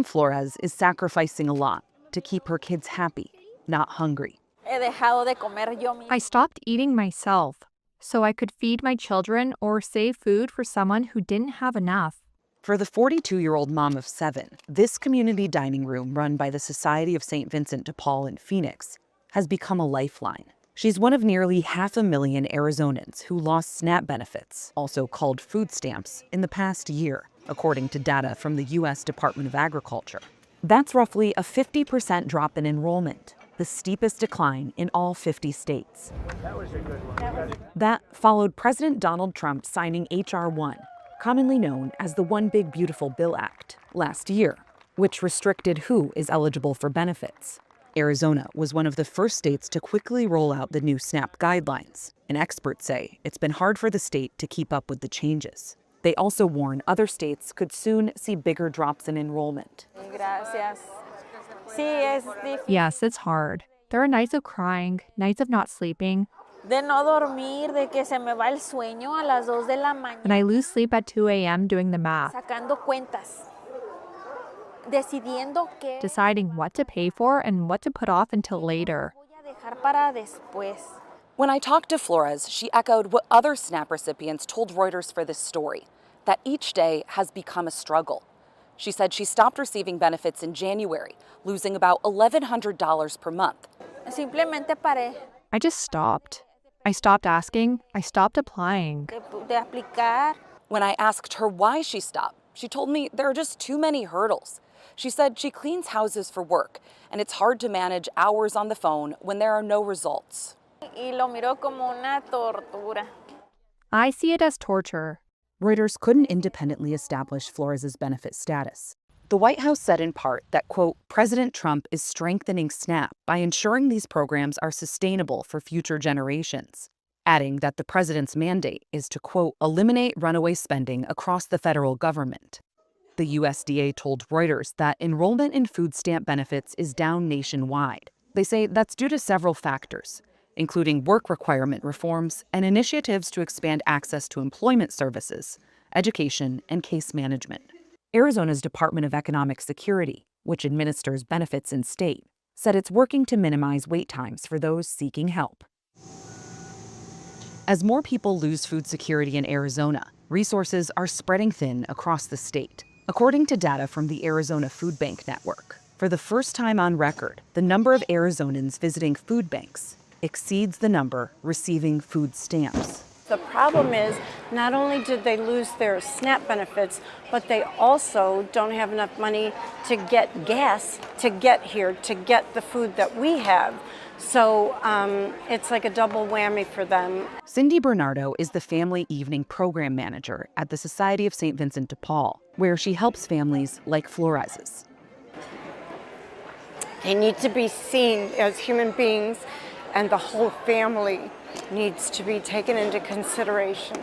Flores is sacrificing a lot to keep her kids happy, not hungry. I stopped eating myself so I could feed my children or save food for someone who didn't have enough. For the 42-year-old mom of 7, this community dining room run by the Society of St. Vincent de Paul in Phoenix has become a lifeline. She's one of nearly 500,000 Arizonans who lost SNAP benefits, also called food stamps, in the past year, according to data from the U.S. Department of Agriculture. That's roughly a 50% drop in enrollment, the steepest decline in all 50 states. That was a good one. That followed President Donald Trump signing H.R. 1, commonly known as the One Big Beautiful Bill Act, last year, which restricted who is eligible for benefits. Arizona was one of the first states to quickly roll out the new SNAP guidelines, and experts say it's been hard for the state to keep up with the changes. They also warn other states could soon see bigger drops in enrollment. Yes, it's hard. There are nights of crying, nights of not sleeping, and I lose sleep at 2 a.m. doing the math, deciding what to pay for and what to put off until later. When I talked to Flores, she echoed what other SNAP recipients told Reuters for this story, that each day has become a struggle. She said she stopped receiving benefits in January, losing about $1,100 per month. I just stopped. I stopped asking. I stopped applying. When I asked her why she stopped, she told me there are just too many hurdles. She said she cleans houses for work, and it's hard to manage hours on the phone when there are no results. I see it as torture. Reuters couldn't independently establish Flores' benefit status. The White House said in part that, quote, President Trump is strengthening SNAP by ensuring these programs are sustainable for future generations, adding that the president's mandate is to, quote, eliminate runaway spending across the federal government. The USDA told Reuters that enrollment in food stamp benefits is down nationwide. They say that's due to several factors, including work requirement reforms and initiatives to expand access to employment services, education, and case management. Arizona's Department of Economic Security, which administers benefits in state, said it's working to minimize wait times for those seeking help. As more people lose food security in Arizona, resources are spreading thin across the state. According to data from the Arizona Food Bank Network, for the first time on record, the number of Arizonans visiting food banks exceeds the number receiving food stamps. The problem is, not only did they lose their SNAP benefits, but they also don't have enough money to get gas to get here, to get the food that we have. So it's like a double whammy for them. Cindy Bernardo is the Family Evening Program Manager at the Society of St. Vincent de Paul, where she helps families like Flores's. They need to be seen as human beings, and the whole family needs to be taken into consideration.